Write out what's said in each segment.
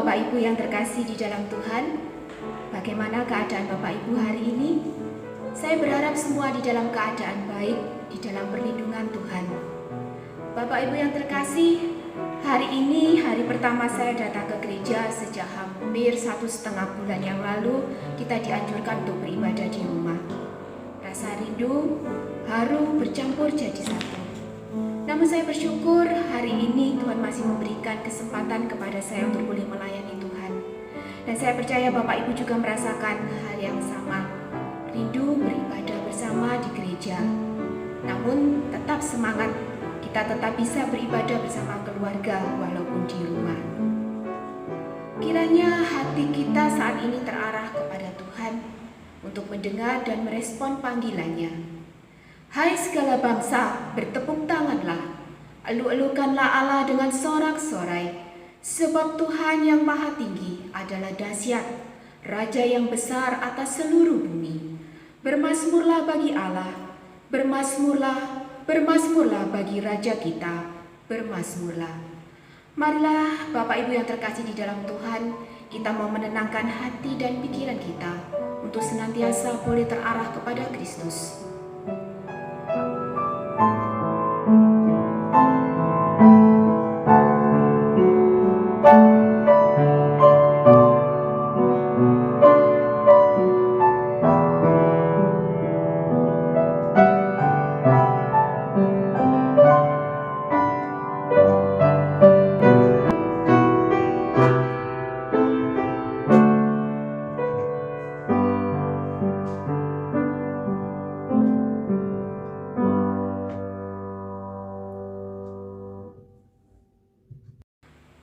Bapak Ibu yang terkasih di dalam Tuhan. Bagaimana keadaan Bapak Ibu hari ini? Saya berharap semua di dalam keadaan baik, di dalam perlindungan Tuhan. Bapak Ibu yang terkasih, hari ini hari pertama saya datang ke gereja sejak hampir 1,5 bulan yang lalu. Kita dianjurkan untuk beribadah di rumah. Rasa rindu, haru bercampur jadi satu. Namun saya bersyukur hari ini Tuhan masih memberikan kesempatan kepada saya untuk boleh melayani Tuhan. Dan saya percaya Bapak Ibu juga merasakan hal yang sama, rindu beribadah bersama di gereja. Namun tetap semangat, kita tetap bisa beribadah bersama keluarga walaupun di rumah. Kiranya hati kita saat ini terarah kepada Tuhan untuk mendengar dan merespon panggilannya. Hai segala bangsa, bertepuk tanganlah, elu-elukanlah Allah dengan sorak-sorai, sebab Tuhan yang maha tinggi adalah dahsyat, Raja yang besar atas seluruh bumi. Bermazmurlah bagi Allah, bermazmurlah, bermazmurlah bagi Raja kita, bermazmurlah. Marilah Bapak Ibu yang terkasih di dalam Tuhan, kita mau menenangkan hati dan pikiran kita untuk senantiasa boleh terarah kepada Kristus.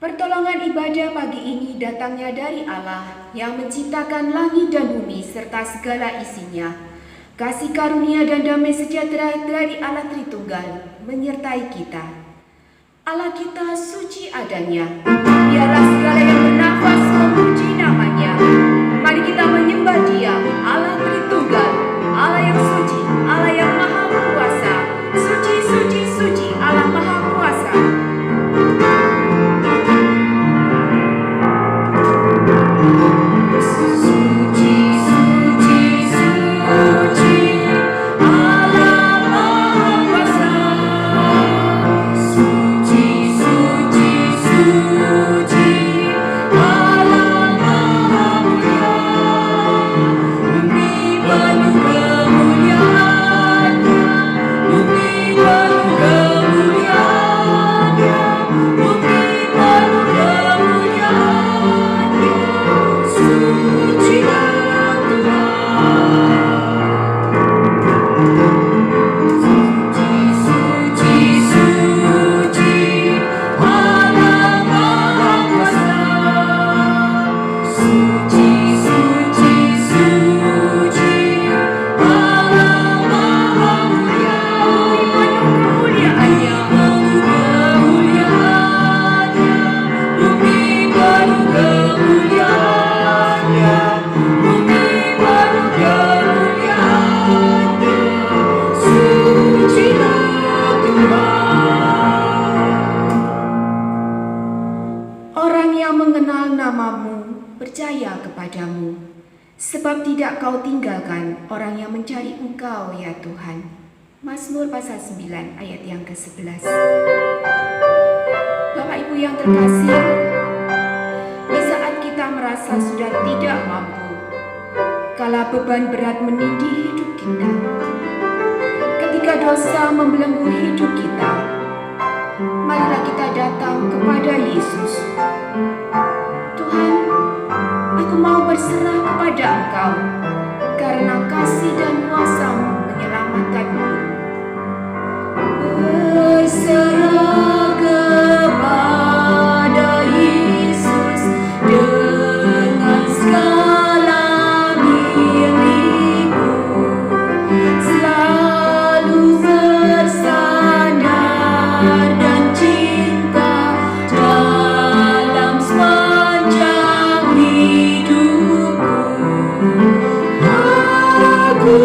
Pertolongan ibadah pagi ini datangnya dari Allah yang menciptakan langit dan bumi serta segala isinya. Kasih karunia dan damai sejahtera dari Allah Tritunggal menyertai kita. Allah kita suci adanya, biarlah segala yang bernafas memuji namanya. Mari kita menyembah Dia, Allah Tritunggal, Allah yang suci, Allah yang maha kuasa. Suci, suci, suci, Allah maha kuasa. Percaya kepadamu, sebab tidak kau tinggalkan orang yang mencari Engkau ya Tuhan. Mazmur pasal 9 ayat yang ke-11. Bapak Ibu yang terkasih, di saat kita merasa sudah tidak mampu, kala beban berat menindih hidup kita, ketika dosa membelenggu hidup kita, marilah kita datang kepada Yesus. Tuhan, aku mau berserah kepada Engkau, karena kasih dan kuasa-Mu menyelamatkanku. Berserah kepada Yesus dengan segala milikku, selalu bersandar dan cinta dalam sepanjang hidupku. Aku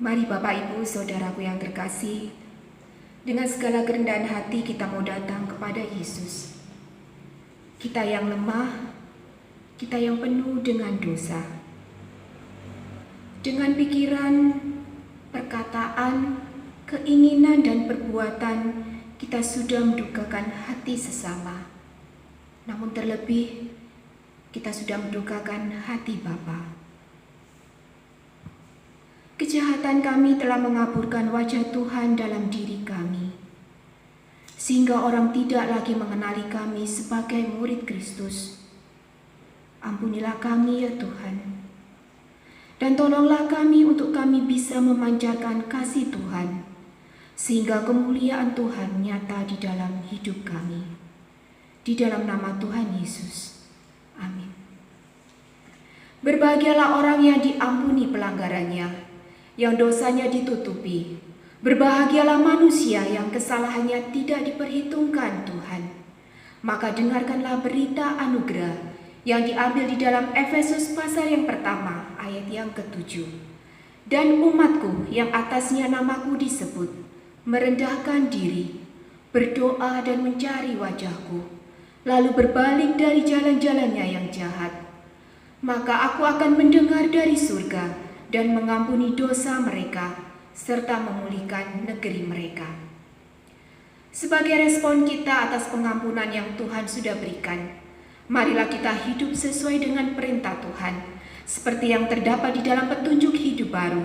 Mari Bapak Ibu Saudaraku yang terkasih, dengan segala kerendahan hati kita mau datang kepada Yesus. Kita yang lemah, kita yang penuh dengan dosa. Dengan pikiran, perkataan, keinginan dan perbuatan kita sudah mendukakan hati sesama. Namun terlebih kita sudah mendukakan hati Bapa. Kejahatan kami telah mengaburkan wajah Tuhan dalam diri kami, sehingga orang tidak lagi mengenali kami sebagai murid Kristus. Ampunilah kami ya Tuhan, dan tolonglah kami untuk kami bisa memancarkan kasih Tuhan, sehingga kemuliaan Tuhan nyata di dalam hidup kami. Di dalam nama Tuhan Yesus. Amin. Berbahagialah orang yang diampuni pelanggarannya, yang dosanya ditutupi. Berbahagialah manusia yang kesalahannya tidak diperhitungkan Tuhan. Maka dengarkanlah berita anugerah yang diambil di dalam Efesus pasal yang pertama ayat yang ke-7. Dan umatku yang atasnya namaku disebut, merendahkan diri, berdoa dan mencari wajahku, lalu berbalik dari jalan-jalannya yang jahat, maka aku akan mendengar dari surga dan mengampuni dosa mereka, serta memulihkan negeri mereka. Sebagai respon kita atas pengampunan yang Tuhan sudah berikan, marilah kita hidup sesuai dengan perintah Tuhan, seperti yang terdapat di dalam petunjuk hidup baru,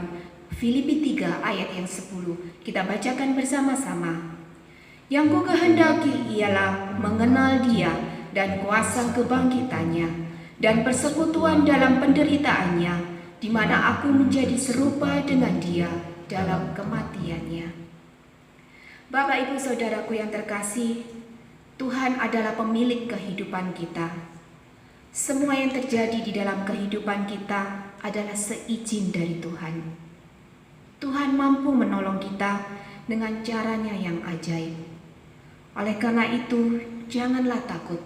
Filipi 3 ayat yang 10. Kita bacakan bersama-sama. Yang ku kehendaki ialah mengenal Dia dan kuasa kebangkitannya dan persekutuan dalam penderitaannya, di mana aku menjadi serupa dengan Dia dalam kematiannya. Bapak Ibu Saudaraku yang terkasih, Tuhan adalah pemilik kehidupan kita. Semua yang terjadi di dalam kehidupan kita adalah seizin dari Tuhan. Tuhan mampu menolong kita dengan caranya yang ajaib. Oleh karena itu, janganlah takut.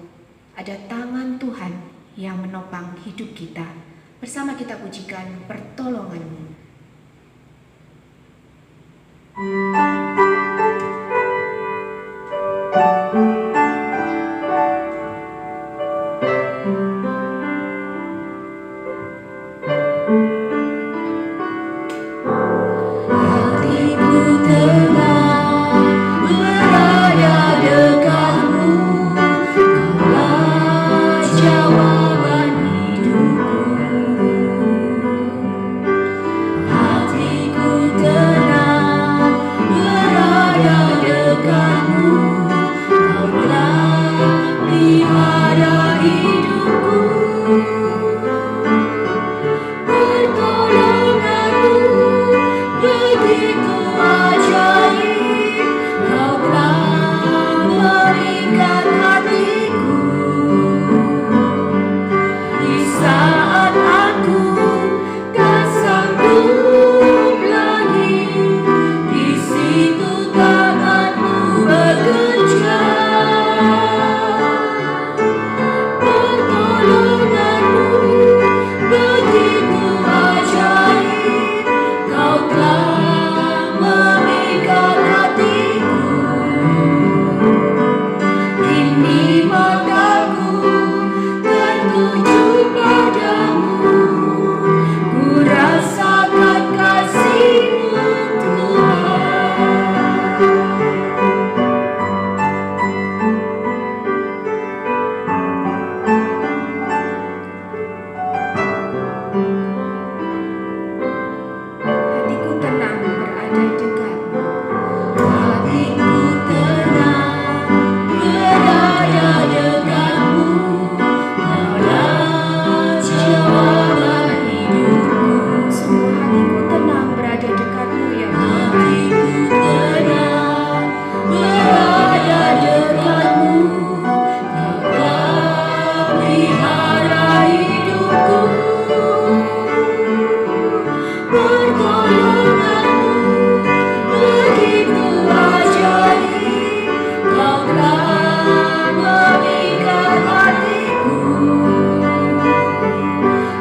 Ada tangan Tuhan yang menopang hidup kita. Bersama kita pujikan pertolongan-Mu.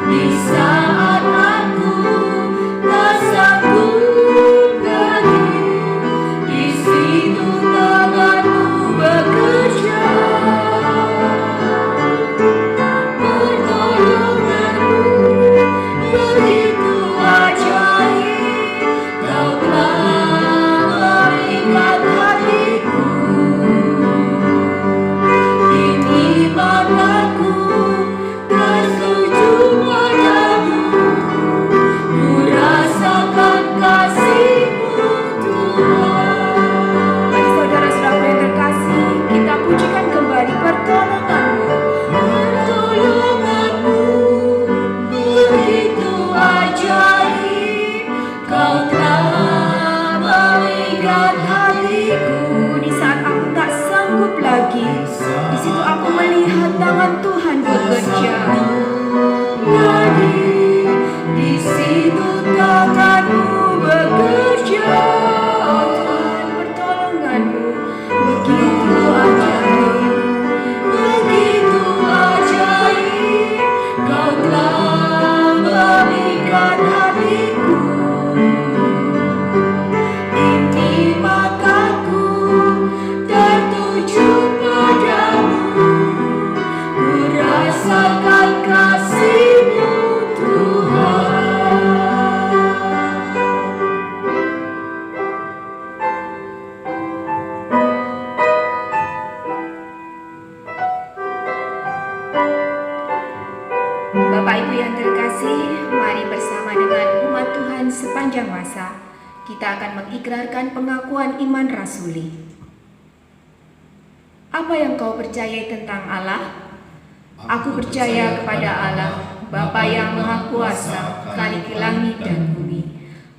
Di saat aku tak sanggup sepanjang masa, kita akan mengikrarkan pengakuan iman rasuli. Apa yang kau percayai tentang Allah? Aku percaya kepada Allah, Bapa yang Maha Kuasa, Khalik langit dan bumi.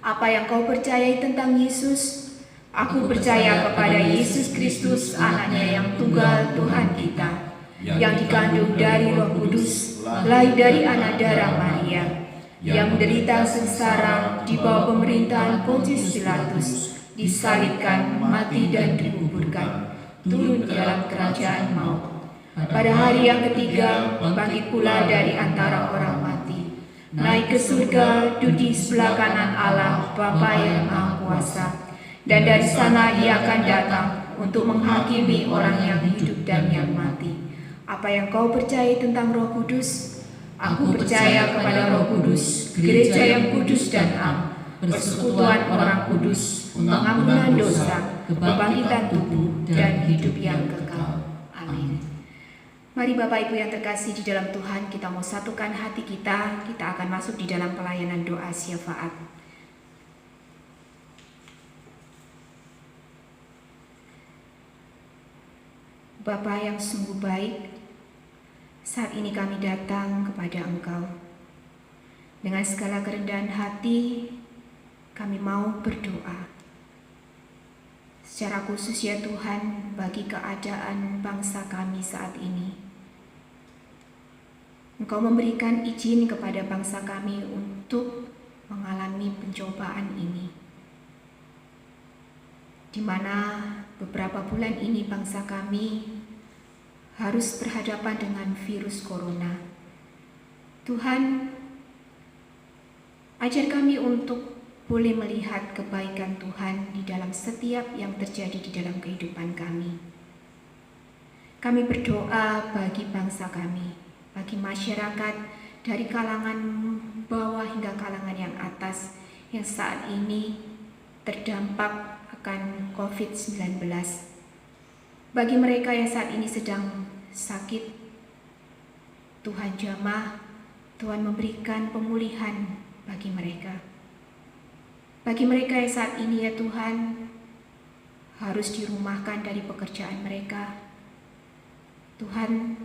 Apa yang kau percayai tentang Yesus? Aku percaya kepada Yesus Kristus, anaknya yang tunggal Tuhan kita, yang dikandung dari Roh Kudus, lahir dari anak darah Maria, yang menderita sengsara di bawah pemerintahan Pontius Pilatus, disalibkan, mati dan dikuburkan, turun ke dalam kerajaan maut. Pada hari yang ketiga, bangkit pula dari antara orang mati, naik ke surga, duduk di sebelah kanan Allah, Bapa yang Maha Kuasa, dan dari sana Ia akan datang untuk menghakimi orang yang hidup dan yang mati. Apa yang kau percaya tentang Roh Kudus? Aku percaya kepada Roh Kudus, gereja yang kudus dan am, persekutuan orang kudus, pengampunan dosa, kebangkitan tubuh, dan hidup yang kekal. Amin. Mari Bapak Ibu yang terkasih di dalam Tuhan, kita mau satukan hati kita akan masuk di dalam pelayanan doa syafaat. Bapa yang sungguh baik, saat ini kami datang kepada Engkau. Dengan segala kerendahan hati, kami mau berdoa. Secara khusus ya Tuhan, bagi keadaan bangsa kami saat ini. Engkau memberikan izin kepada bangsa kami untuk mengalami pencobaan ini, di mana beberapa bulan ini bangsa kami harus berhadapan dengan virus corona. Tuhan, ajar kami untuk boleh melihat kebaikan Tuhan di dalam setiap yang terjadi di dalam kehidupan kami. Kami berdoa bagi bangsa kami, bagi masyarakat dari kalangan bawah hingga kalangan yang atas yang saat ini terdampak akan COVID-19. Bagi mereka yang saat ini sedang sakit, Tuhan jamah, Tuhan memberikan pemulihan bagi mereka. Bagi mereka yang saat ini ya Tuhan harus dirumahkan dari pekerjaan mereka, Tuhan,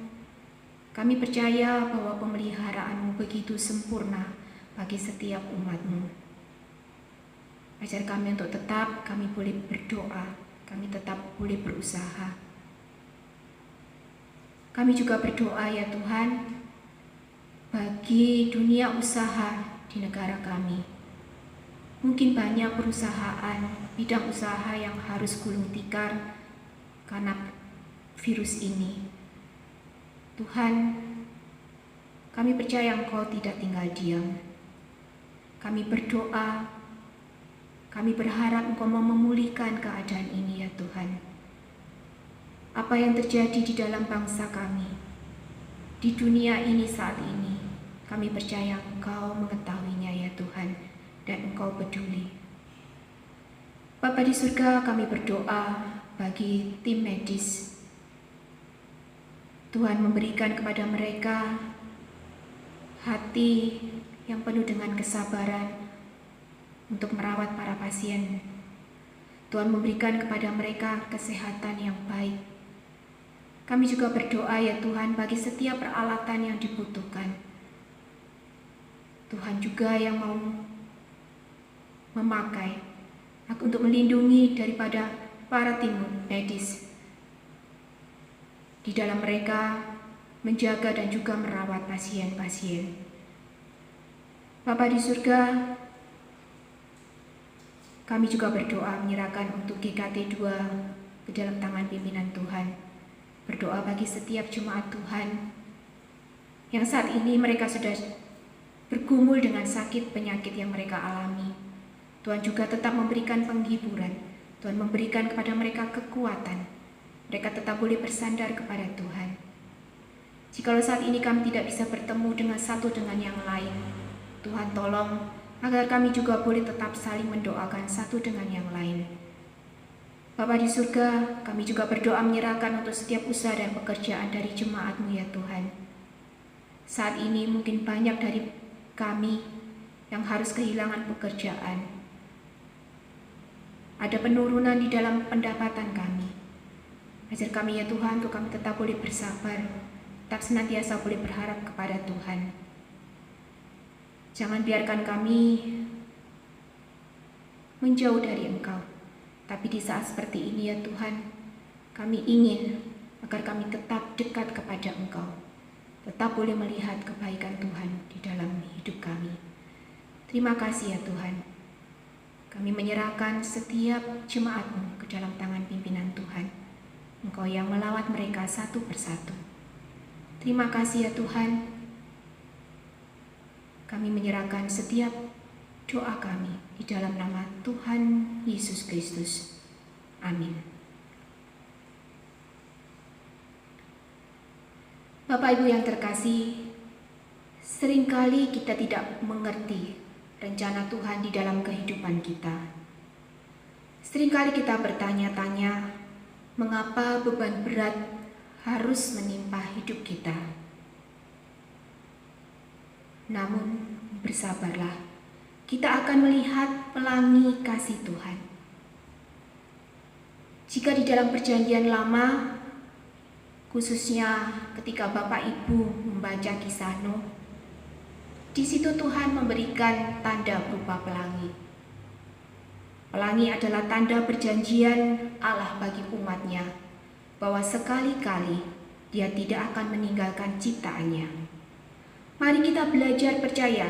kami percaya bahwa pemeliharaan-Mu begitu sempurna bagi setiap umat-Mu. Ajar kami untuk tetap kami boleh berdoa, kami tetap boleh berusaha. Kami juga berdoa ya Tuhan, bagi dunia usaha di negara kami. Mungkin banyak perusahaan, bidang usaha yang harus gulung tikar karena virus ini. Tuhan, kami percaya Engkau tidak tinggal diam. Kami berdoa, kami berharap Engkau mau memulihkan keadaan ini ya Tuhan. Apa yang terjadi di dalam bangsa kami, di dunia ini saat ini, kami percaya Engkau mengetahuinya ya Tuhan, dan Engkau peduli. Bapa di surga, kami berdoa bagi tim medis. Tuhan memberikan kepada mereka hati yang penuh dengan kesabaran untuk merawat para pasien. Tuhan memberikan kepada mereka kesehatan yang baik. Kami juga berdoa ya Tuhan bagi setiap peralatan yang dibutuhkan. Tuhan juga yang mau memakai untuk melindungi daripada para tim medis. Di dalam mereka menjaga dan juga merawat pasien-pasien. Bapa di surga, kami juga berdoa menyerahkan untuk GKT 2 ke dalam tangan pimpinan Tuhan. Berdoa bagi setiap jemaat Tuhan yang saat ini mereka sudah bergumul dengan sakit penyakit yang mereka alami. Tuhan juga tetap memberikan penghiburan. Tuhan memberikan kepada mereka kekuatan. Mereka tetap boleh bersandar kepada Tuhan. Jikalau saat ini kami tidak bisa bertemu dengan satu dengan yang lain, Tuhan tolong agar kami juga boleh tetap saling mendoakan satu dengan yang lain. Bapa di surga, kami juga berdoa menyerahkan untuk setiap usaha dan pekerjaan dari jemaat-Mu ya Tuhan. Saat ini mungkin banyak dari kami yang harus kehilangan pekerjaan. Ada penurunan di dalam pendapatan kami. Ajar kami ya Tuhan, untuk kami tetap boleh bersabar, tetap senantiasa boleh berharap kepada Tuhan. Jangan biarkan kami menjauh dari Engkau. Tapi di saat seperti ini ya Tuhan, kami ingin agar kami tetap dekat kepada Engkau. Tetap boleh melihat kebaikan Tuhan di dalam hidup kami. Terima kasih ya Tuhan. Kami menyerahkan setiap jemaat-Mu ke dalam tangan pimpinan Tuhan. Engkau yang melawat mereka satu persatu. Terima kasih ya Tuhan. Kami menyerahkan setiap doa kami di dalam nama Tuhan Yesus Kristus. Amin. Bapak Ibu yang terkasih, seringkali kita tidak mengerti rencana Tuhan di dalam kehidupan kita. Seringkali kita bertanya-tanya, mengapa beban berat harus menimpa hidup kita? Namun, bersabarlah, kita akan melihat pelangi kasih Tuhan. Jika di dalam perjanjian lama, khususnya ketika Bapak Ibu membaca kisah Nuh, di situ Tuhan memberikan tanda berupa pelangi. Pelangi adalah tanda perjanjian Allah bagi umatnya, bahwa sekali-kali Dia tidak akan meninggalkan ciptaannya. Mari kita belajar percaya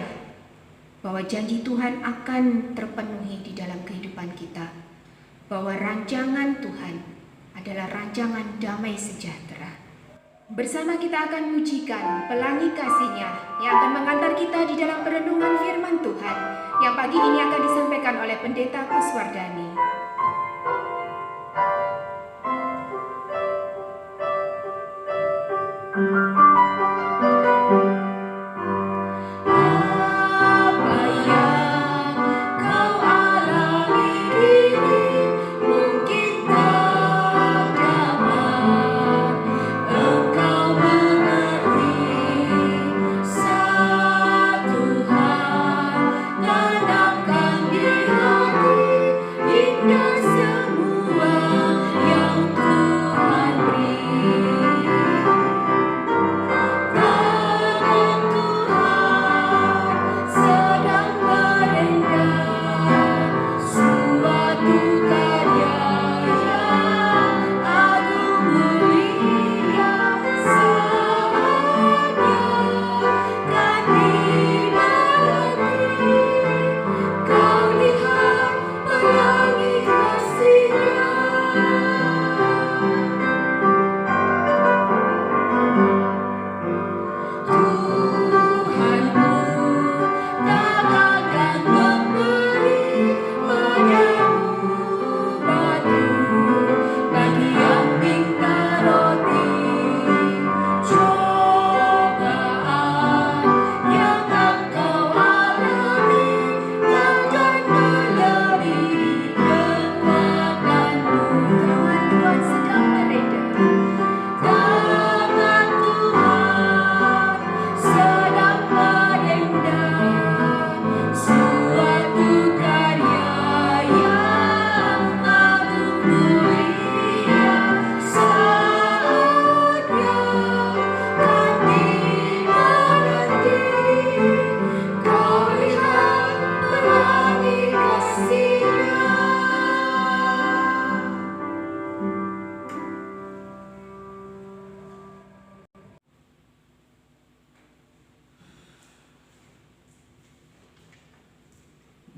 bahwa janji Tuhan akan terpenuhi di dalam kehidupan kita, bahwa rancangan Tuhan adalah rancangan damai sejahtera. Bersama kita akan mujikan pelangi kasih-Nya yang akan mengantar kita di dalam perenungan firman Tuhan yang pagi ini akan disampaikan oleh Pendeta Kuswardani.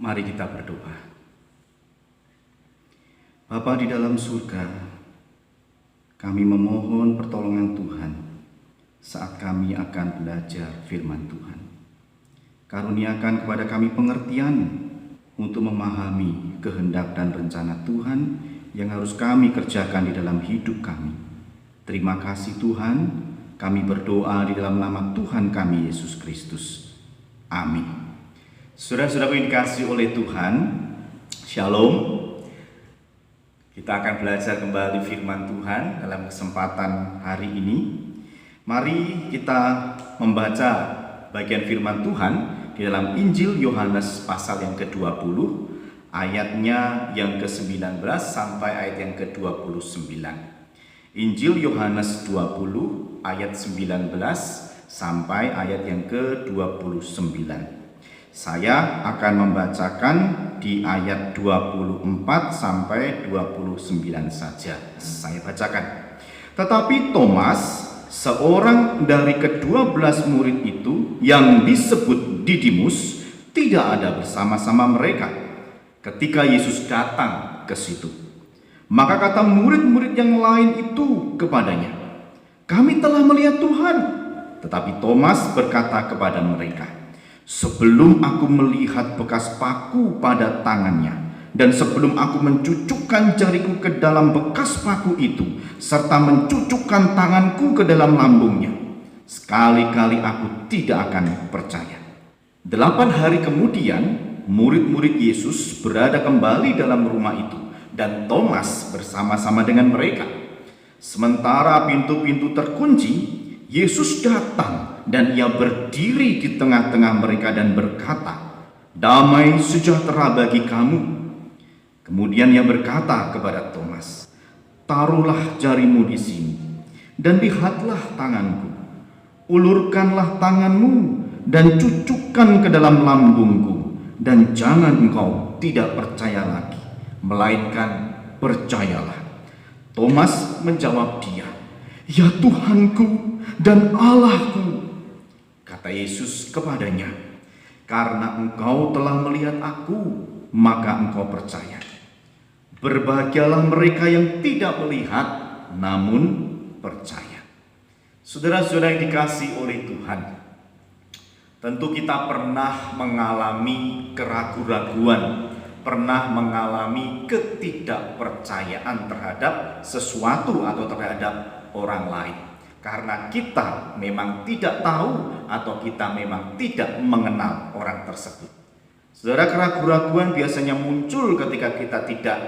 Mari kita berdoa. Bapa di dalam surga, kami memohon pertolongan Tuhan saat kami akan belajar firman Tuhan. Karuniakan kepada kami pengertian untuk memahami kehendak dan rencana Tuhan yang harus kami kerjakan di dalam hidup kami. Terima kasih Tuhan, kami berdoa di dalam nama Tuhan kami Yesus Kristus. Amin. Saudara-saudaraku yang dikasihi oleh Tuhan, Shalom. Kita akan belajar kembali firman Tuhan dalam kesempatan hari ini. Mari kita membaca bagian firman Tuhan di dalam Injil Yohanes pasal yang ke-20, ayatnya yang ke-19 sampai ayat yang ke-29. Injil Yohanes 20 ayat 19 sampai ayat yang ke-29. Saya akan membacakan di ayat 24 sampai 29 saja. Saya bacakan. Tetapi Thomas, seorang dari ke-12 murid itu yang disebut Didimus, tidak ada bersama-sama mereka ketika Yesus datang ke situ. Maka kata murid-murid yang lain itu kepadanya, "Kami telah melihat Tuhan." Tetapi Thomas berkata kepada mereka, "Sebelum aku melihat bekas paku pada tangannya, dan sebelum aku mencucukkan jariku ke dalam bekas paku itu, serta mencucukkan tanganku ke dalam lambungnya, sekali-kali aku tidak akan percaya." 8 hari kemudian, murid-murid Yesus berada kembali dalam rumah itu, dan Thomas bersama-sama dengan mereka. Sementara pintu-pintu terkunci, Yesus datang dan ia berdiri di tengah-tengah mereka dan berkata, "Damai sejahtera bagi kamu." Kemudian ia berkata kepada Thomas, "Taruhlah jarimu di sini, dan lihatlah tanganku. Ulurkanlah tanganmu dan cucukkan ke dalam lambungku, dan jangan engkau tidak percaya lagi, melainkan percayalah." Thomas menjawab dia, "Ya Tuhanku dan Allahku." Kata Yesus kepadanya, "Karena engkau telah melihat aku, maka engkau percaya. Berbahagialah mereka yang tidak melihat, namun percaya." Saudara-saudara yang dikasihi oleh Tuhan, tentu kita pernah mengalami keraguan-raguan, pernah mengalami ketidakpercayaan terhadap sesuatu atau terhadap orang lain, karena kita memang tidak tahu atau kita memang tidak mengenal orang tersebut. Saudara, keraguan-raguan biasanya muncul ketika kita tidak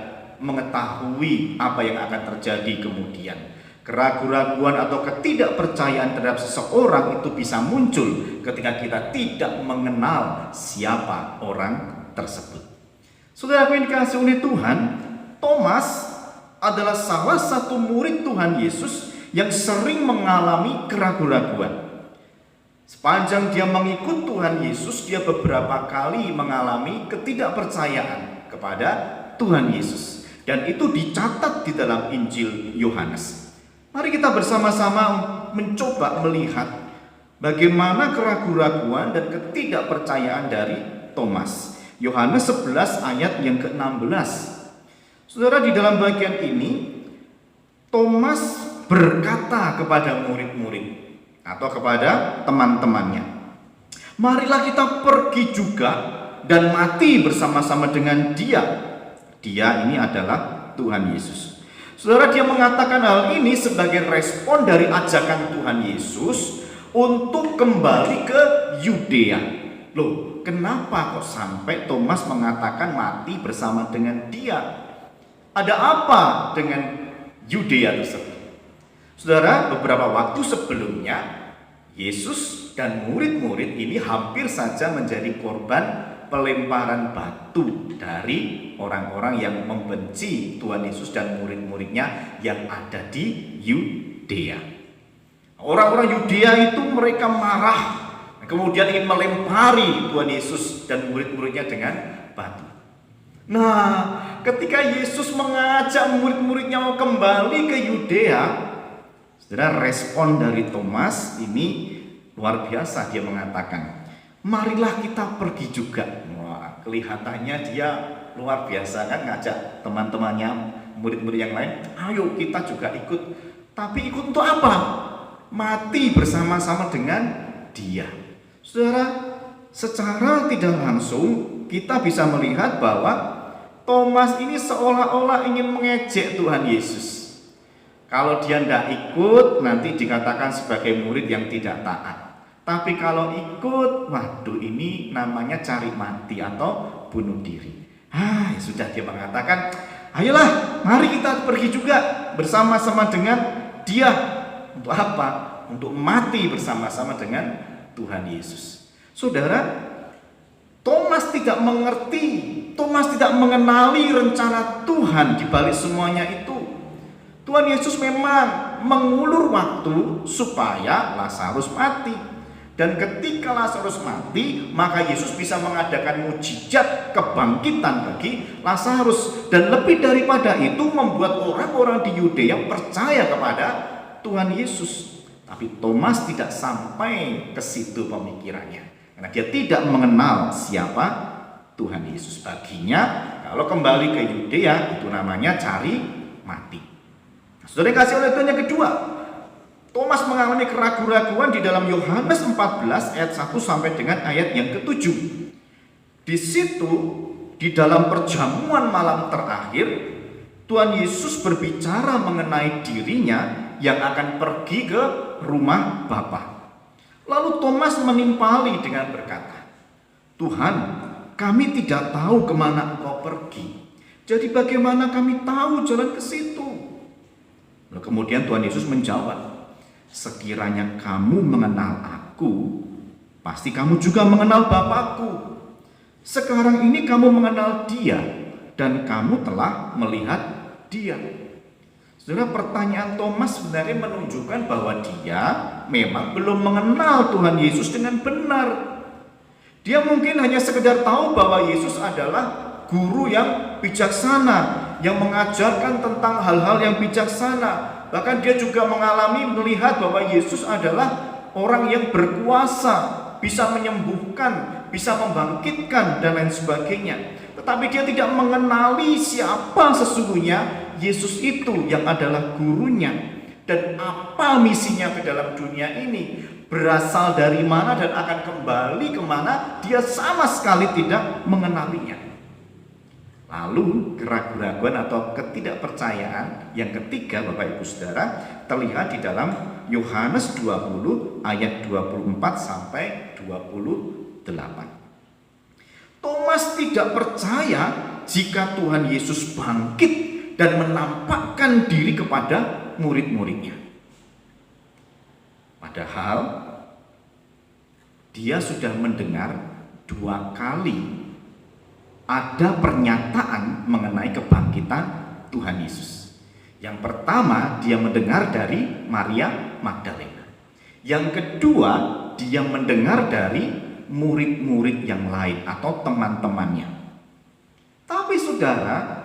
mengetahui apa yang akan terjadi kemudian. Keraguan-raguan atau ketidakpercayaan terhadap seseorang itu bisa muncul ketika kita tidak mengenal siapa orang tersebut. Saudara yang dikasihi oleh Tuhan, Thomas adalah salah satu murid Tuhan Yesus yang sering mengalami keraguan-raguan. Sepanjang dia mengikut Tuhan Yesus, dia beberapa kali mengalami ketidakpercayaan kepada Tuhan Yesus. Dan itu dicatat di dalam Injil Yohanes. Mari kita bersama-sama mencoba melihat bagaimana keraguan-raguan dan ketidakpercayaan dari Thomas. Yohanes 11 ayat yang ke-16. Saudara, di dalam bagian ini Thomas berkata kepada murid-murid atau kepada teman-temannya, "Marilah kita pergi juga dan mati bersama-sama dengan Dia." Dia ini adalah Tuhan Yesus. Saudara, dia mengatakan hal ini sebagai respon dari ajakan Tuhan Yesus untuk kembali ke Yudea. Loh, kenapa kok sampai Thomas mengatakan mati bersama dengan Dia? Ada apa dengan Yudea tersebut? Saudara, beberapa waktu sebelumnya Yesus dan murid-murid ini hampir saja menjadi korban pelemparan batu dari orang-orang yang membenci Tuhan Yesus dan murid-muridnya yang ada di Yudea. Orang-orang Yudea itu mereka marah, kemudian ingin melempari Tuhan Yesus dan murid-muridnya dengan batu. Nah, ketika Yesus mengajak murid-muridnya mau kembali ke Yudea, saudara, respon dari Thomas ini luar biasa. Dia mengatakan, "Marilah kita pergi juga." Wah, kelihatannya dia luar biasa kan, ngajak teman-temannya, murid-murid yang lain, "Ayo kita juga ikut." Tapi ikut untuk apa? Mati bersama-sama dengan Dia. Saudara, secara tidak langsung kita bisa melihat bahwa Thomas ini seolah-olah ingin mengejek Tuhan Yesus. Kalau dia tidak ikut, nanti dikatakan sebagai murid yang tidak taat. Tapi kalau ikut, waduh, ini namanya cari mati atau bunuh diri. Sudah, dia mengatakan, "Ayolah, mari kita pergi juga bersama-sama dengan Dia." Untuk apa? Untuk mati bersama-sama dengan Tuhan Yesus. Saudara, Thomas tidak mengerti, Thomas tidak mengenali rencana Tuhan di balik semuanya itu. Tuhan Yesus memang mengulur waktu supaya Lazarus mati. Dan ketika Lazarus mati, maka Yesus bisa mengadakan mujizat kebangkitan bagi Lazarus. Dan lebih daripada itu membuat orang-orang di Yudea percaya kepada Tuhan Yesus. Tapi Thomas tidak sampai ke situ pemikirannya. Karena dia tidak mengenal siapa Tuhan Yesus. Baginya kalau kembali ke Yudea itu namanya cari mati. Saudara yang kasih oleh Tuhan, yang kedua, Thomas mengalami keraguan-raguan di dalam Yohanes 14 ayat 1 sampai dengan ayat yang ke-7. Di situ, di dalam perjamuan malam terakhir, Tuhan Yesus berbicara mengenai dirinya yang akan pergi ke rumah Bapa. Lalu Thomas menimpali dengan berkata, "Tuhan, kami tidak tahu kemana Engkau pergi. Jadi bagaimana kami tahu jalan ke situ?" Lalu kemudian Tuhan Yesus menjawab, "Sekiranya kamu mengenal Aku, pasti kamu juga mengenal Bapakku. Sekarang ini kamu mengenal Dia, dan kamu telah melihat Dia." Saudara, pertanyaan Thomas sebenarnya menunjukkan bahwa dia memang belum mengenal Tuhan Yesus dengan benar. Dia mungkin hanya sekedar tahu bahwa Yesus adalah guru yang bijaksana, yang mengajarkan tentang hal-hal yang bijaksana. Bahkan dia juga mengalami melihat bahwa Yesus adalah orang yang berkuasa, bisa menyembuhkan, bisa membangkitkan, dan lain sebagainya. Tetapi dia tidak mengenali siapa sesungguhnya Yesus itu yang adalah gurunya, dan apa misinya ke dalam dunia ini, berasal dari mana dan akan kembali kemana, dia sama sekali tidak mengenalinya. Lalu keraguan-raguan atau ketidakpercayaan yang ketiga, Bapak Ibu Saudara, terlihat di dalam Yohanes 20 ayat 24 sampai 28. Thomas tidak percaya jika Tuhan Yesus bangkit dan menampakkan diri kepada murid-muridnya. Padahal dia sudah mendengar 2 kali ada pernyataan mengenai kebangkitan Tuhan Yesus. Yang pertama, dia mendengar dari Maria Magdalena. Yang kedua, dia mendengar dari murid-murid yang lain atau teman-temannya. Tapi saudara,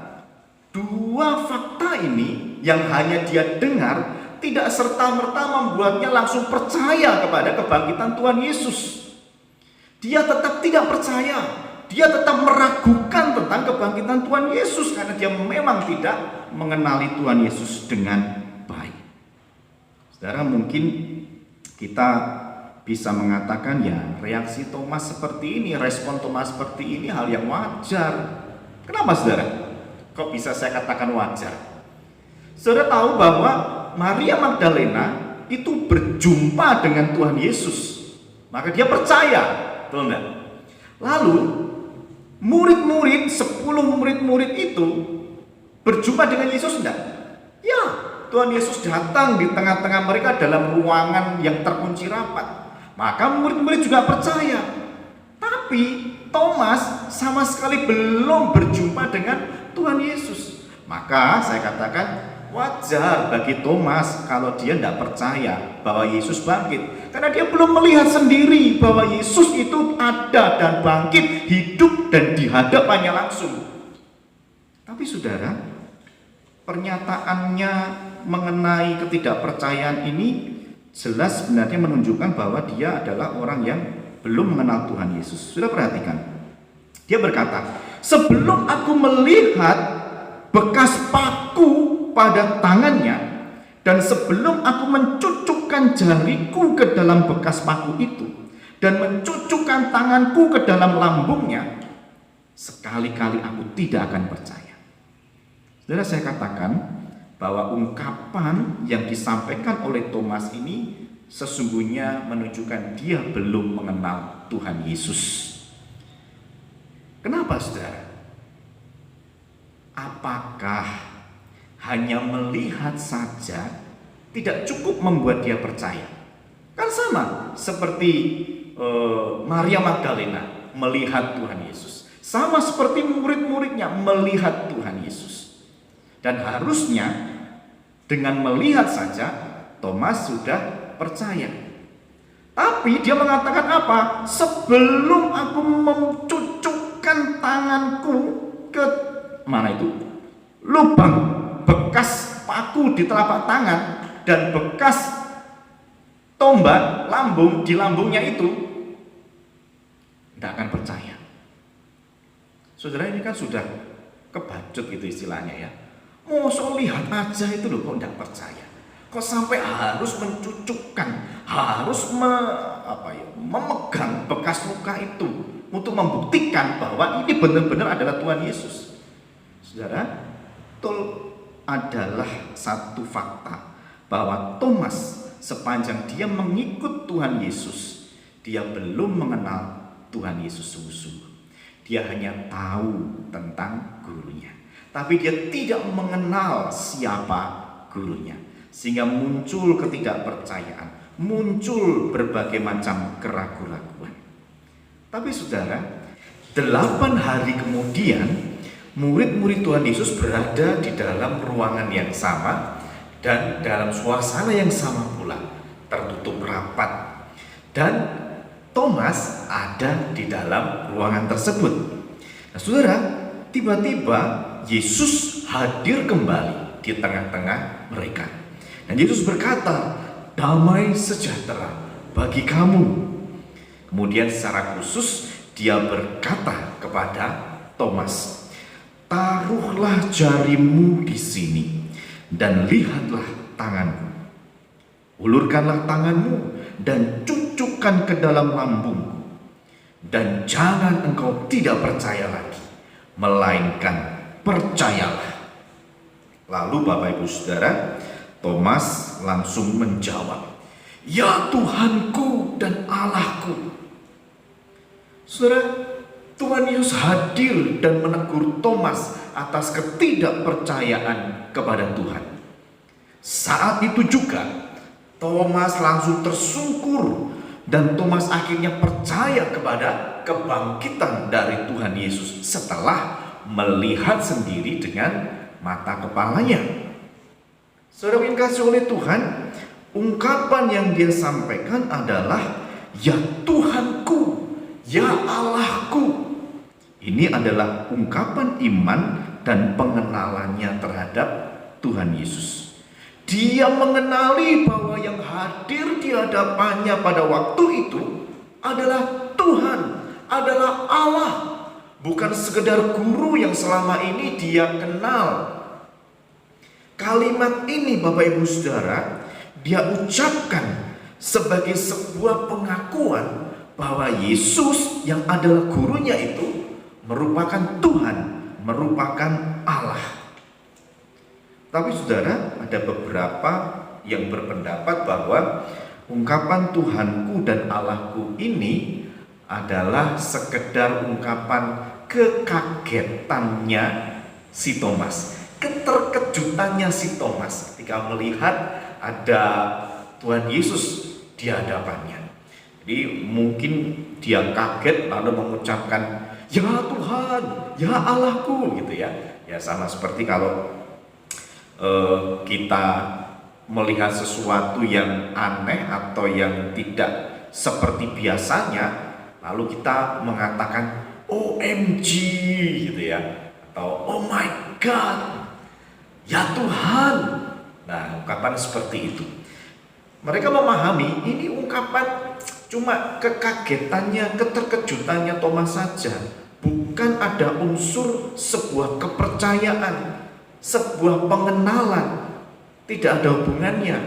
2 fakta ini yang hanya dia dengar tidak serta-merta membuatnya langsung percaya kepada kebangkitan Tuhan Yesus. Dia tetap tidak percaya. Dia tetap meragukan tentang kebangkitan Tuhan Yesus karena dia memang tidak mengenali Tuhan Yesus dengan baik. Saudara, mungkin kita bisa mengatakan, ya, reaksi Thomas seperti ini, respon Thomas seperti ini hal yang wajar. Kenapa, saudara? Kok bisa saya katakan wajar? Saudara tahu bahwa Maria Magdalena itu berjumpa dengan Tuhan Yesus, maka dia percaya, betul enggak? Lalu murid-murid, 10 murid-murid itu berjumpa dengan Yesus enggak? Ya, Tuhan Yesus datang di tengah-tengah mereka dalam ruangan yang terkunci rapat. Maka murid-murid juga percaya. Tapi Thomas sama sekali belum berjumpa dengan Tuhan Yesus. Maka saya katakan wajar bagi Thomas kalau dia tidak percaya bahwa Yesus bangkit. Karena dia belum melihat sendiri bahwa Yesus itu ada dan bangkit, hidup dan di hadapannya langsung. Tapi saudara, pernyataannya mengenai ketidakpercayaan ini jelas sebenarnya menunjukkan bahwa dia adalah orang yang belum mengenal Tuhan Yesus. Sudah perhatikan. Dia berkata, "Sebelum aku melihat bekas paku pada tangannya, dan sebelum aku mencucukkan jariku ke dalam bekas paku itu, dan mencucukkan tanganku ke dalam lambungnya, sekali-kali aku tidak akan percaya." Saudara, saya katakan bahwa ungkapan yang disampaikan oleh Thomas ini sesungguhnya menunjukkan dia belum mengenal Tuhan Yesus. Kenapa, saudara? Apakah hanya melihat saja tidak cukup membuat dia percaya? Kan sama seperti Maria Magdalena melihat Tuhan Sama seperti murid-muridnya melihat Tuhan Yesus. Dan harusnya dengan melihat saja Thomas sudah percaya. Tapi dia mengatakan apa? Sebelum aku mencucukkan tanganku ke mana itu? Lubang bekas paku di telapak tangan dan bekas tombak lambung di lambungnya itu, tidak akan percaya. Saudara, ini kan sudah kebacut gitu istilahnya ya. Mosok lihat aja itu loh kok tidak percaya. Kok sampai harus mencucukkan, harus memegang bekas luka itu untuk membuktikan bahwa ini benar-benar adalah Tuhan Yesus. Saudara, betul adalah satu fakta bahwa Thomas sepanjang dia mengikut Tuhan Yesus, dia belum mengenal Tuhan Yesus sungguh-sungguh. Dia hanya tahu tentang gurunya, tapi dia tidak mengenal siapa gurunya. Sehingga muncul ketidakpercayaan, muncul berbagai macam keraguan-raguan. Tapi saudara, 8 hari kemudian murid-murid Tuhan Yesus berada di dalam ruangan yang sama dan dalam suasana yang sama pula, tertutup rapat. Dan Thomas ada di dalam ruangan tersebut. Nah saudara, tiba-tiba Yesus hadir kembali di tengah-tengah mereka. Dan Yesus berkata, damai sejahtera bagi kamu. Kemudian secara khusus dia berkata kepada Thomas, taruhlah jarimu di sini dan lihatlah tanganku. Ulurkanlah tanganmu dan cucukkan ke dalam lambungku. Dan jangan engkau tidak percaya lagi, melainkan percayalah. Lalu Bapak Ibu Saudara, Thomas langsung menjawab, ya Tuhanku dan Allahku. Saudara, Tuhan Yesus hadir dan menegur Thomas atas ketidakpercayaan kepada Tuhan. Saat itu juga Thomas langsung tersungkur dan Thomas akhirnya percaya kepada kebangkitan dari Tuhan Yesus setelah melihat sendiri dengan mata kepalanya. Saudara yang dikasihi oleh Tuhan, ungkapan yang dia sampaikan adalah ya Tuhanku, ya Allahku. Ini adalah ungkapan iman dan pengenalannya terhadap Tuhan Yesus. Dia mengenali bahwa yang hadir di hadapannya pada waktu itu adalah Tuhan, adalah Allah, bukan sekedar guru yang selama ini dia kenal. Kalimat ini Bapak Ibu Saudara, dia ucapkan sebagai sebuah pengakuan bahwa Yesus yang adalah gurunya itu merupakan Tuhan, merupakan Allah. Tapi saudara, ada beberapa yang berpendapat bahwa ungkapan Tuhanku dan Allahku ini adalah sekedar ungkapan kekagetannya si Thomas, keterkejutannya si Thomas ketika melihat ada Tuhan Yesus di hadapannya. Jadi mungkin dia kaget lalu mengucapkan ya Tuhan, ya Allahku gitu ya. Ya sama seperti kalau kita melihat sesuatu yang aneh atau yang tidak seperti biasanya, lalu kita mengatakan OMG gitu ya, atau oh my God, ya Tuhan. Nah, ungkapan seperti itu. Mereka memahami ini ungkapan cuma kekagetannya, keterkejutannya Thomas saja, bukan ada unsur sebuah kepercayaan, sebuah pengenalan, tidak ada hubungannya.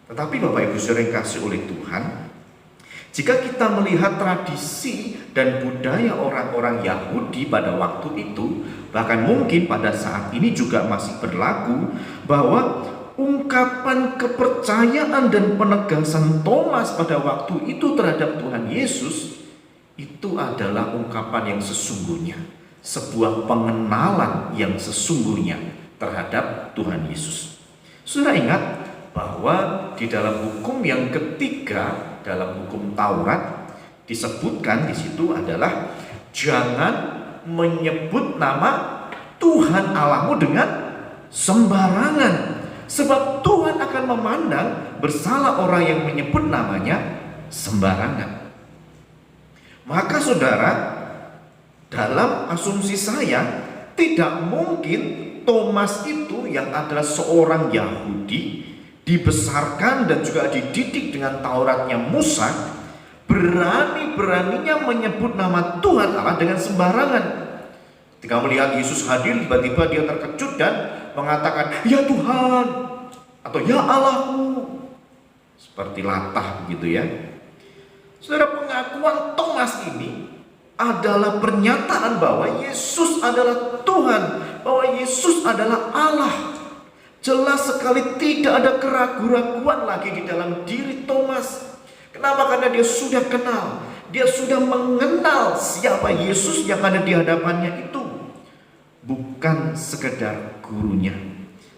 Tetapi Bapak Ibu Saudara yang kasih oleh Tuhan, jika kita melihat tradisi dan budaya orang-orang Yahudi pada waktu itu, bahkan mungkin pada saat ini juga masih berlaku, bahwa ungkapan kepercayaan dan penegasan Thomas pada waktu itu terhadap Tuhan Yesus itu adalah ungkapan yang sesungguhnya, sebuah pengenalan yang sesungguhnya terhadap Tuhan Yesus. Sudah ingat bahwa di dalam hukum yang ketiga, dalam hukum Taurat disebutkan di situ adalah jangan menyebut nama Tuhan Allahmu dengan sembarangan. Sebab Tuhan akan memandang bersalah orang yang menyebut namanya sembarangan. Maka saudara, dalam asumsi saya, tidak mungkin Thomas itu yang adalah seorang Yahudi, dibesarkan dan juga dididik dengan Tauratnya Musa, berani-beraninya menyebut nama Tuhan Allah dengan sembarangan. Ketika melihat Yesus hadir, tiba-tiba dia terkejut dan mengatakan, "Ya Tuhan," atau "Ya Allahku," seperti latah begitu ya. Saudara, pengakuan Thomas ini adalah pernyataan bahwa Yesus adalah Tuhan, bahwa Yesus adalah Allah. Jelas sekali tidak ada keraguan-raguan lagi di dalam diri Thomas. Kenapa? Karena dia sudah kenal, dia sudah mengenal siapa Yesus yang ada di hadapannya itu. Bukan sekedar gurunya,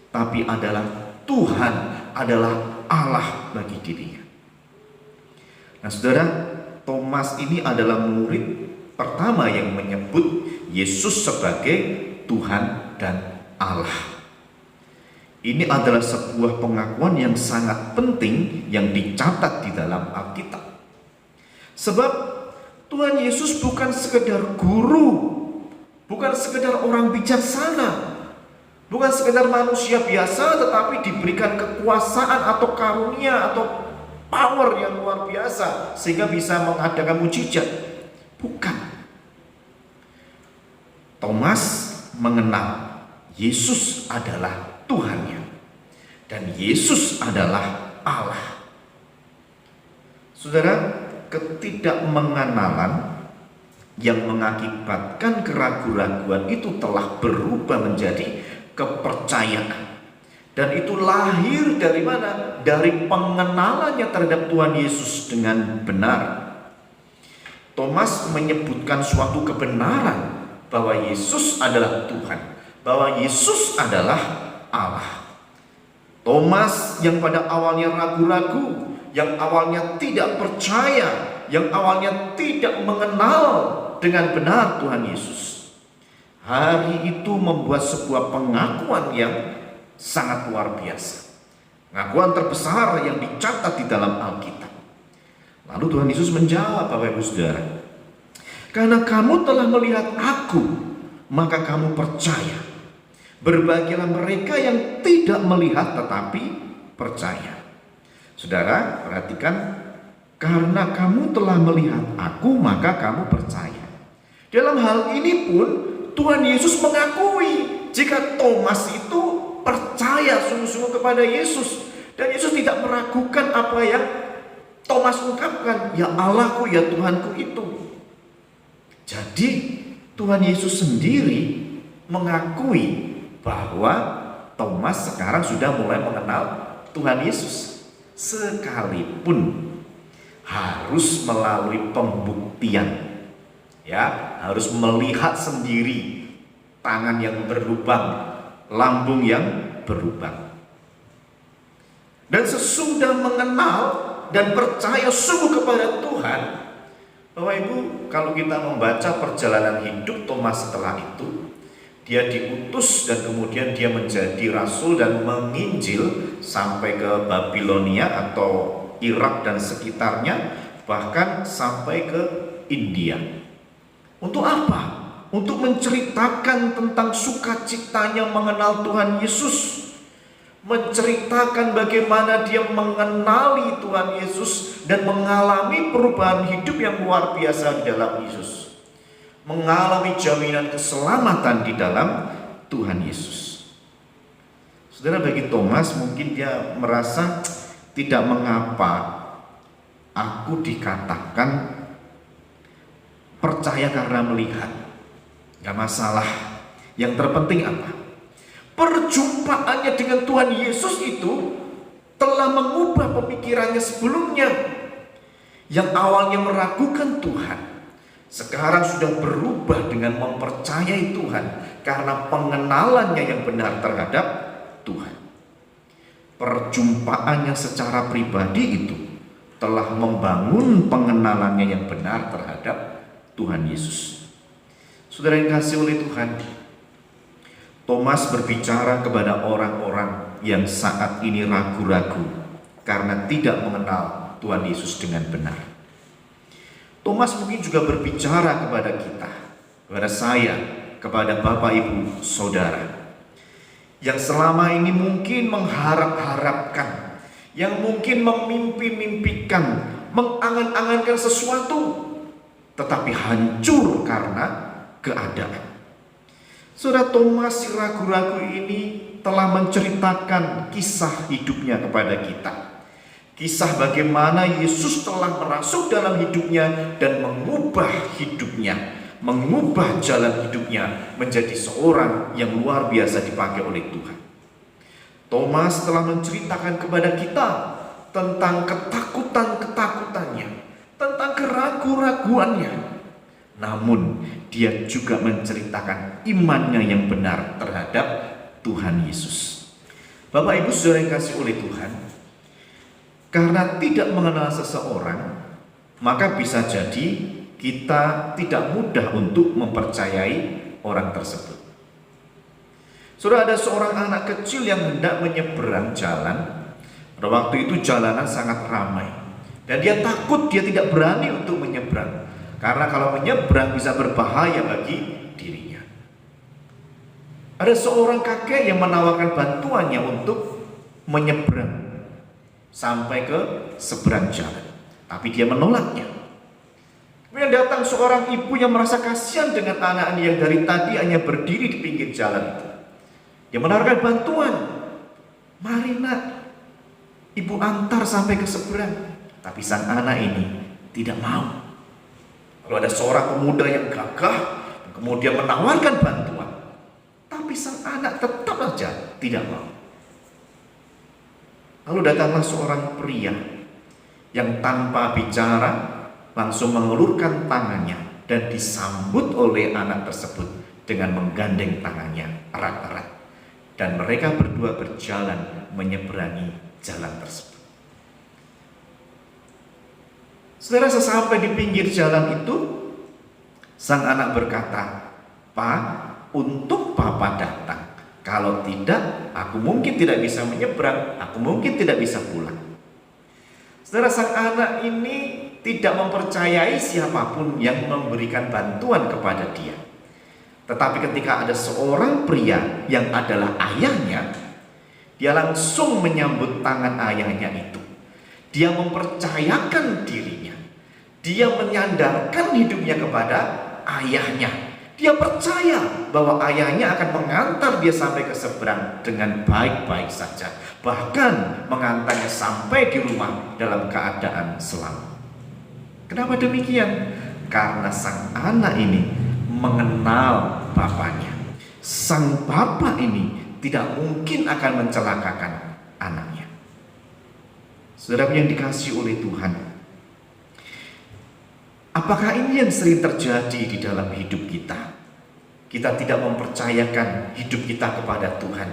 tapi adalah Tuhan, adalah Allah bagi dirinya. Nah saudara, Thomas ini adalah murid pertama yang menyebut Yesus sebagai Tuhan dan Allah. Ini adalah sebuah pengakuan yang sangat penting yang dicatat di dalam Alkitab. Sebab Tuhan Yesus bukan sekedar guru, bukan sekedar orang bijaksana, bukan sekedar manusia biasa, tetapi diberikan kekuasaan atau karunia atau power yang luar biasa sehingga bisa mengadakan mujizat. Bukan. Thomas mengenal Yesus adalah Tuhannya dan Yesus adalah Allah. Saudara, ketidakmengenalan yang mengakibatkan keraguan-raguan itu telah berubah menjadi kepercayaan. Dan itu lahir dari mana? Dari pengenalannya terhadap Tuhan Yesus dengan benar. Thomas menyebutkan suatu kebenaran bahwa Yesus adalah Tuhan, bahwa Yesus adalah Allah. Thomas yang pada awalnya ragu-ragu, yang awalnya tidak percaya, yang awalnya tidak mengenal dengan benar Tuhan Yesus, hari itu membuat sebuah pengakuan yang sangat luar biasa, pengakuan terbesar yang dicatat di dalam Alkitab. Lalu Tuhan Yesus menjawab, Bapak Ibu Saudara, "Karena kamu telah melihat Aku, maka kamu percaya. Berbahagialah mereka yang tidak melihat tetapi percaya." Saudara, perhatikan, karena kamu telah melihat Aku, maka kamu percaya. Dalam hal ini pun Tuhan Yesus mengakui jika Thomas itu percaya sungguh-sungguh kepada Yesus, dan Yesus tidak meragukan apa yang Thomas ungkapkan, "Ya Allahku, ya Tuhanku" itu. Jadi Tuhan Yesus sendiri mengakui bahwa Thomas sekarang sudah mulai mengenal Tuhan Yesus, sekalipun harus melalui pembuktian. Ya, harus melihat sendiri tangan yang berlubang, lambung yang berlubang. Dan sesudah mengenal dan percaya sungguh kepada Tuhan, Bapak Ibu, kalau kita membaca perjalanan hidup Thomas setelah itu, dia diutus dan kemudian dia menjadi rasul dan menginjil sampai ke Babilonia atau Irak dan sekitarnya, bahkan sampai ke India. Untuk apa? Untuk menceritakan tentang sukacitanya mengenal Tuhan Yesus, menceritakan bagaimana dia mengenali Tuhan Yesus dan mengalami perubahan hidup yang luar biasa di dalam Yesus, mengalami jaminan keselamatan di dalam Tuhan Yesus. Saudara, bagi Thomas mungkin dia merasa, tidak mengapa aku dikatakan percaya karena melihat, gak masalah. Yang terpenting apa? Perjumpaannya dengan Tuhan Yesus itu telah mengubah pemikirannya sebelumnya. Yang awalnya meragukan Tuhan, sekarang sudah berubah dengan mempercayai Tuhan karena pengenalannya yang benar terhadap Tuhan. Perjumpaannya secara pribadi itu telah membangun pengenalannya yang benar terhadap Tuhan Yesus. Saudara yang kasih oleh Tuhan, Thomas berbicara kepada orang-orang yang saat ini ragu-ragu karena tidak mengenal Tuhan Yesus dengan benar. Thomas mungkin juga berbicara kepada kita, kepada saya, kepada Bapak Ibu Saudara, yang selama ini mungkin mengharap-harapkan, yang mungkin memimpi-mimpikan, mengangan-angankan sesuatu, tetapi hancur karena keadaan. Saudara, Thomas si ragu-ragu ini telah menceritakan kisah hidupnya kepada kita. Kisah bagaimana Yesus telah merasuk dalam hidupnya dan mengubah hidupnya, mengubah jalan hidupnya menjadi seorang yang luar biasa dipakai oleh Tuhan. Thomas telah menceritakan kepada kita tentang ketakutan-ketakutannya, tentang keraguan-raguannya. Namun dia juga menceritakan imannya yang benar terhadap Tuhan Yesus. Bapak Ibu Saudara yang kasih oleh Tuhan, karena tidak mengenal seseorang, maka bisa jadi kita tidak mudah untuk mempercayai orang tersebut. Saudara, ada seorang anak kecil yang hendak menyeberang jalan. Pada waktu itu jalanan sangat ramai, dan dia takut, dia tidak berani untuk menyeberang, karena kalau menyeberang bisa berbahaya bagi dirinya. Ada seorang kakek yang menawarkan bantuannya untuk menyeberang sampai ke seberang jalan, tapi dia menolaknya. Kemudian datang seorang ibu yang merasa kasihan dengan anaknya yang dari tadi hanya berdiri di pinggir jalan itu. Dia menawarkan bantuan, "Mari nak, ibu antar sampai ke seberang." Tapi sang anak ini tidak mau. Lalu ada seorang pemuda yang gagah kemudian menawarkan bantuan, tapi sang anak tetap saja tidak mau. Lalu datanglah seorang pria yang tanpa bicara langsung mengulurkan tangannya dan disambut oleh anak tersebut dengan menggandeng tangannya erat-erat, dan mereka berdua berjalan menyeberangi jalan tersebut. Saudara, sesampai di pinggir jalan itu, sang anak berkata, "Pak, untuk Papa datang. Kalau tidak, aku mungkin tidak bisa menyeberang, aku mungkin tidak bisa pulang." Saudara, sang anak ini tidak mempercayai siapapun yang memberikan bantuan kepada dia. Tetapi ketika ada seorang pria yang adalah ayahnya, dia langsung menyambut tangan ayahnya itu. Dia mempercayakan dirinya. Dia menyandarkan hidupnya kepada ayahnya. Dia percaya bahwa ayahnya akan mengantar dia sampai ke seberang dengan baik-baik saja. Bahkan mengantarnya sampai di rumah dalam keadaan selamat. Kenapa demikian? Karena sang anak ini mengenal bapaknya. Sang bapak ini tidak mungkin akan mencelakakan anaknya. Saudara yang dikasihi oleh Tuhan, apakah ini yang sering terjadi di dalam hidup kita? Kita tidak mempercayakan hidup kita kepada Tuhan.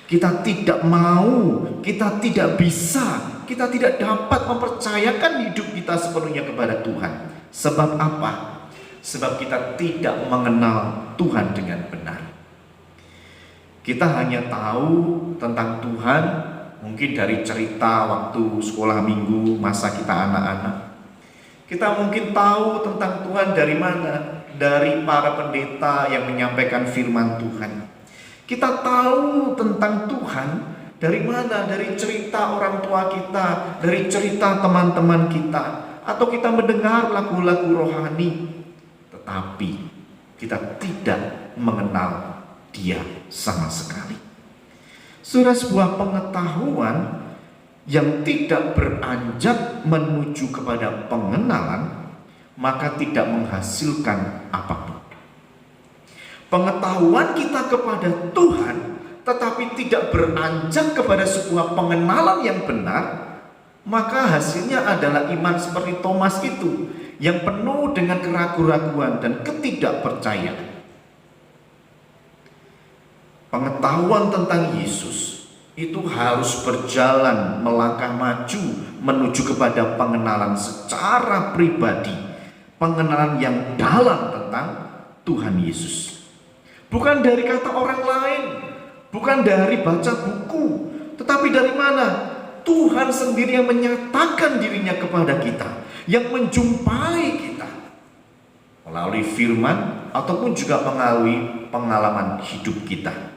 Kita tidak mau, kita tidak bisa, kita tidak dapat mempercayakan hidup kita sepenuhnya kepada Tuhan. Sebab apa? Sebab kita tidak mengenal Tuhan dengan benar. Kita hanya tahu tentang Tuhan mungkin dari cerita waktu sekolah minggu masa kita anak-anak. Kita mungkin tahu tentang Tuhan dari mana? Dari para pendeta yang menyampaikan firman Tuhan. Kita tahu tentang Tuhan dari mana? Dari cerita orang tua kita, dari cerita teman-teman kita, atau kita mendengar lagu-lagu rohani. Tetapi kita tidak mengenal Dia sama sekali. Saudara, sebuah pengetahuan yang tidak beranjak menuju kepada pengenalan, maka tidak menghasilkan apapun. Pengetahuan kita kepada Tuhan tetapi tidak beranjak kepada sebuah pengenalan yang benar, maka hasilnya adalah iman seperti Thomas itu, yang penuh dengan keraguan-raguan dan ketidakpercayaan. Pengetahuan tentang Yesus itu harus berjalan melangkah maju menuju kepada pengenalan secara pribadi, pengenalan yang dalam tentang Tuhan Yesus. Bukan dari kata orang lain, bukan dari baca buku, tetapi dari mana? Tuhan sendiri yang menyatakan dirinya kepada kita, yang menjumpai kita melalui firman ataupun juga melalui pengalaman hidup kita.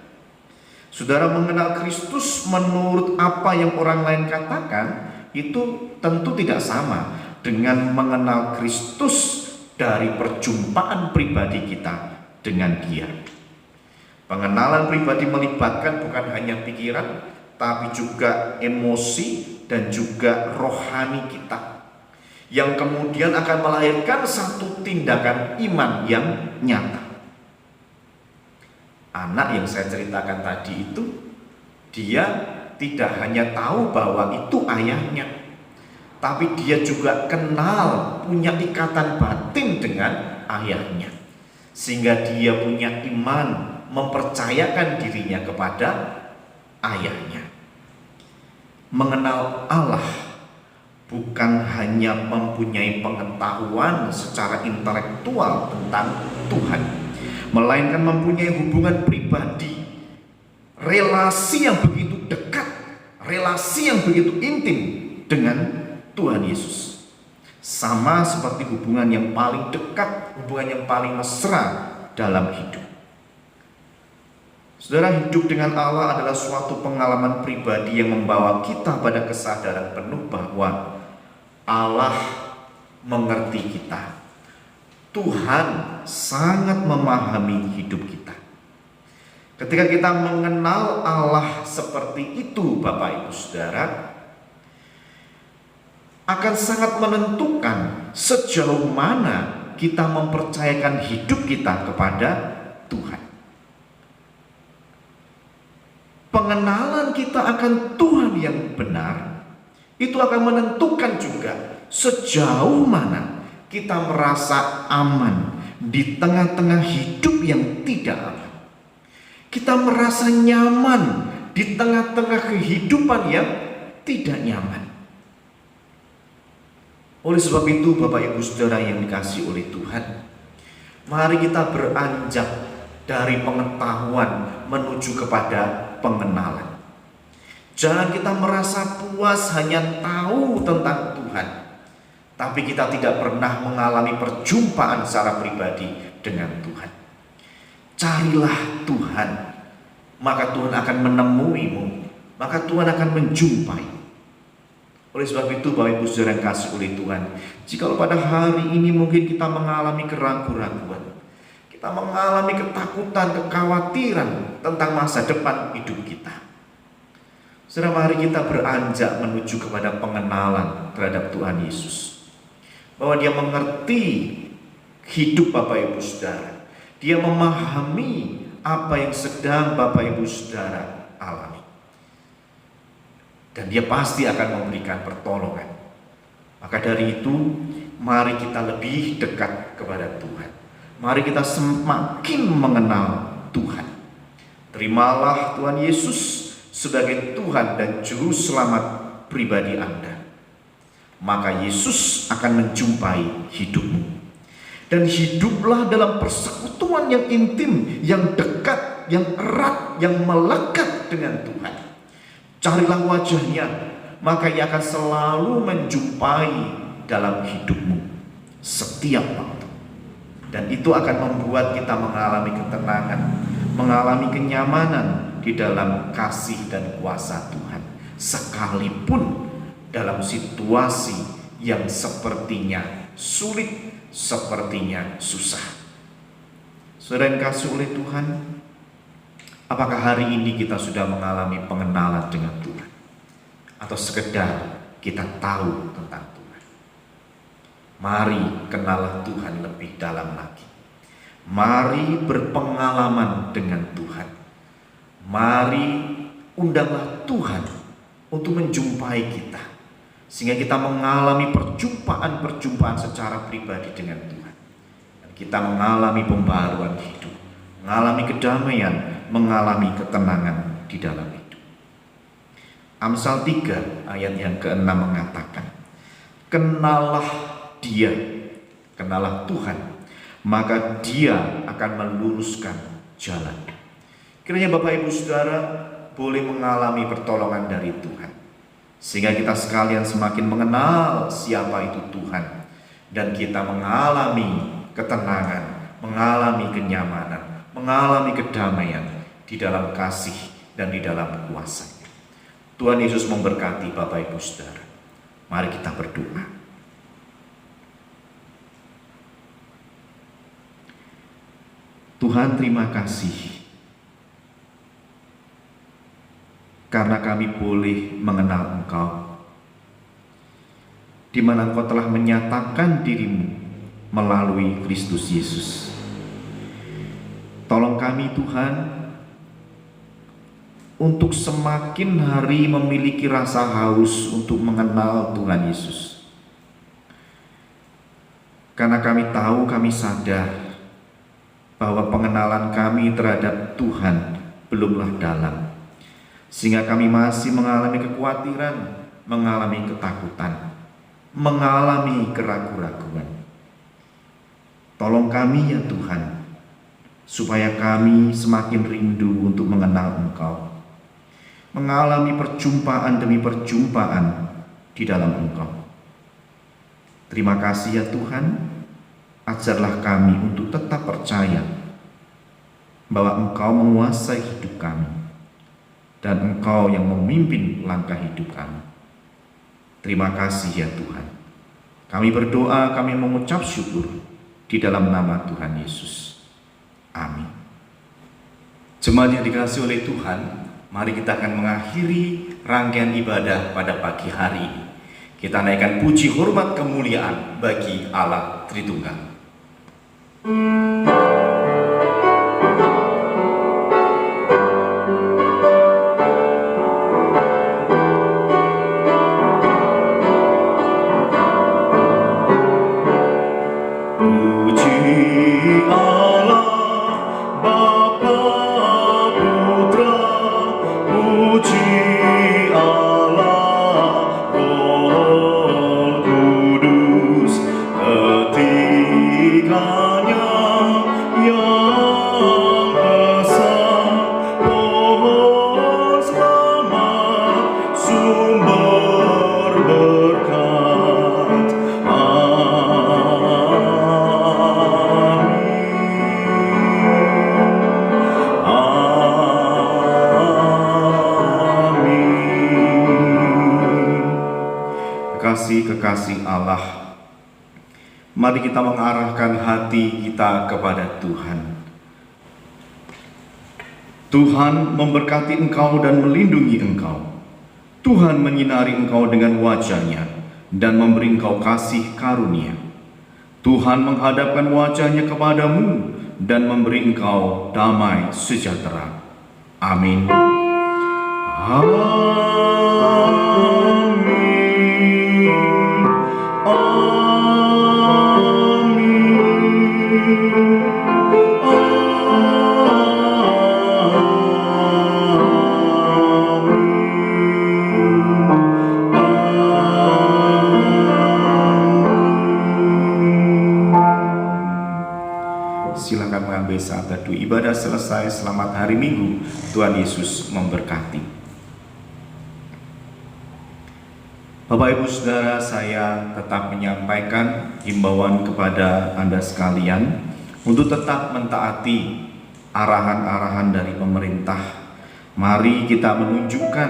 Saudara, mengenal Kristus menurut apa yang orang lain katakan itu tentu tidak sama dengan mengenal Kristus dari perjumpaan pribadi kita dengan Dia. Pengenalan pribadi melibatkan bukan hanya pikiran, tapi juga emosi dan juga rohani kita, yang kemudian akan melahirkan satu tindakan iman yang nyata. Anak yang saya ceritakan tadi itu, dia tidak hanya tahu bahwa itu ayahnya, tapi dia juga kenal, punya ikatan batin dengan ayahnya, sehingga dia punya iman, mempercayakan dirinya kepada ayahnya. Mengenal Allah bukan hanya mempunyai pengetahuan secara intelektual tentang Tuhan, melainkan mempunyai hubungan pribadi, relasi yang begitu dekat, relasi yang begitu intim dengan Tuhan Yesus. Sama seperti hubungan yang paling dekat, hubungan yang paling mesra dalam hidup. Saudara, hidup dengan Allah adalah suatu pengalaman pribadi yang membawa kita pada kesadaran penuh bahwa Allah mengerti kita. Tuhan sangat memahami hidup kita. Ketika kita mengenal Allah seperti itu, Bapak Ibu Saudara, akan sangat menentukan sejauh mana kita mempercayakan hidup kita kepada Tuhan. Pengenalan kita akan Tuhan yang benar itu akan menentukan juga sejauh mana kita merasa aman di tengah-tengah hidup yang tidak aman. Kita merasa nyaman di tengah-tengah kehidupan yang tidak nyaman. Oleh sebab itu, Bapak Ibu Saudara yang dikasihi oleh Tuhan, mari kita beranjak dari pengetahuan menuju kepada pengenalan. Jangan kita merasa puas hanya tahu tentang Tuhan, tapi kita tidak pernah mengalami perjumpaan secara pribadi dengan Tuhan. Carilah Tuhan, maka Tuhan akan menemuimu, maka Tuhan akan menjumpai. Oleh sebab itu, Bapak Ibu Saudara yang kasih oleh Tuhan, jikalau pada hari ini mungkin kita mengalami keraguan-raguan, kita mengalami ketakutan, kekhawatiran tentang masa depan hidup kita, saudara, mari kita beranjak menuju kepada pengenalan terhadap Tuhan Yesus, bahwa Dia mengerti hidup Bapak Ibu Saudara, Dia memahami apa yang sedang Bapak Ibu Saudara alami, dan Dia pasti akan memberikan pertolongan. Maka dari itu, mari kita lebih dekat kepada Tuhan. Mari kita semakin mengenal Tuhan. Terimalah Tuhan Yesus sebagai Tuhan dan Juru Selamat pribadi Anda. Maka Yesus akan menjumpai hidupmu. Dan hiduplah dalam persekutuan yang intim, yang dekat, yang erat, yang melekat dengan Tuhan. Carilah wajahnya, maka Ia akan selalu menjumpai dalam hidupmu setiap waktu. Dan itu akan membuat kita mengalami ketenangan, mengalami kenyamanan di dalam kasih dan kuasa Tuhan, sekalipun dalam situasi yang sepertinya sulit, sepertinya susah. Saudara yang kasih oleh Tuhan, apakah hari ini kita sudah mengalami pengenalan dengan Tuhan? Atau sekedar kita tahu tentang Tuhan? Mari kenalah Tuhan lebih dalam lagi. Mari berpengalaman dengan Tuhan. Mari undanglah Tuhan untuk menjumpai kita, sehingga kita mengalami perjumpaan-perjumpaan secara pribadi dengan Tuhan. Dan kita mengalami pembaruan hidup, mengalami kedamaian, mengalami ketenangan di dalam hidup. Amsal 3 ayat yang ke-6 mengatakan, kenalah Dia, kenalah Tuhan, maka Dia akan meluruskan jalan. Kiranya Bapak Ibu Saudara boleh mengalami pertolongan dari Tuhan, sehingga kita sekalian semakin mengenal siapa itu Tuhan, dan kita mengalami ketenangan, mengalami kenyamanan, mengalami kedamaian di dalam kasih dan di dalam kuasa-Nya. Tuhan Yesus memberkati Bapak Ibu Saudara. Mari kita berdoa. Tuhan, terima kasih karena kami boleh mengenal Engkau, di mana Engkau telah menyatakan diri-Mu melalui Kristus Yesus. Tolong kami Tuhan untuk semakin hari memiliki rasa haus untuk mengenal Tuhan Yesus. Karena kami tahu, kami sadar bahwa pengenalan kami terhadap Tuhan belumlah dalam, sehingga kami masih mengalami kekhawatiran, mengalami ketakutan, mengalami keraguan-raguan. Tolong kami ya Tuhan, supaya kami semakin rindu untuk mengenal Engkau, mengalami perjumpaan demi perjumpaan di dalam Engkau. Terima kasih ya Tuhan, ajarlah kami untuk tetap percaya bahwa Engkau menguasai hidup kami, dan Engkau yang memimpin langkah hidup kami. Terima kasih ya Tuhan. Kami berdoa, kami mengucap syukur di dalam nama Tuhan Yesus. Amin. Jemaat yang dikasihi oleh Tuhan, mari kita akan mengakhiri rangkaian ibadah pada pagi hari ini. Kita naikkan puji hormat kemuliaan bagi Allah Tritunggal. Kekasih Allah, mari kita mengarahkan hati kita kepada Tuhan. Tuhan memberkati engkau dan melindungi engkau. Tuhan menyinari engkau dengan wajah-Nya dan memberi engkau kasih karunia. Tuhan menghadapkan wajah-Nya kepadamu dan memberi engkau damai sejahtera. Amin. Silakan mengambil saat teduh. Ibadah selesai. Selamat hari Minggu. Tuhan Yesus memberkati. Bapak Ibu Saudara, saya tetap menyampaikan himbauan kepada Anda sekalian untuk tetap mentaati arahan-arahan dari pemerintah. Mari kita menunjukkan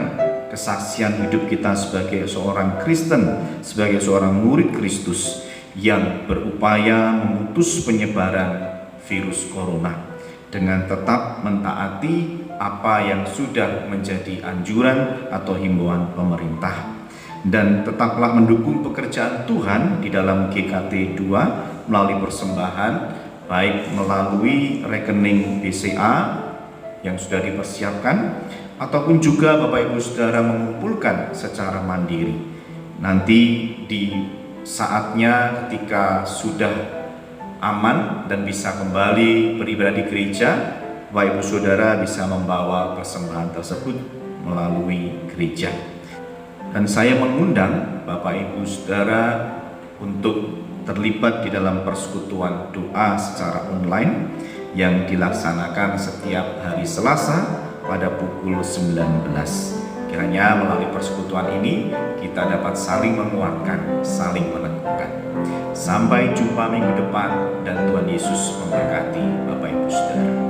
kesaksian hidup kita sebagai seorang Kristen, sebagai seorang murid Kristus yang berupaya memutus penyebaran virus corona dengan tetap mentaati apa yang sudah menjadi anjuran atau himbauan pemerintah, dan tetaplah mendukung pekerjaan Tuhan di dalam GKT 2 melalui persembahan, baik melalui rekening BCA yang sudah dipersiapkan ataupun juga Bapak Ibu Saudara mengumpulkan secara mandiri. Nanti di saatnya ketika sudah aman dan bisa kembali beribadah di gereja, Bapak Ibu Saudara bisa membawa persembahan tersebut melalui gereja. Dan saya mengundang Bapak Ibu Saudara untuk terlibat di dalam persekutuan doa secara online yang dilaksanakan setiap hari Selasa pada pukul 19. Kiranya melalui persekutuan ini kita dapat saling menguatkan, saling meneguhkan. Sampai jumpa minggu depan dan Tuhan Yesus memberkati Bapak Ibu Saudara.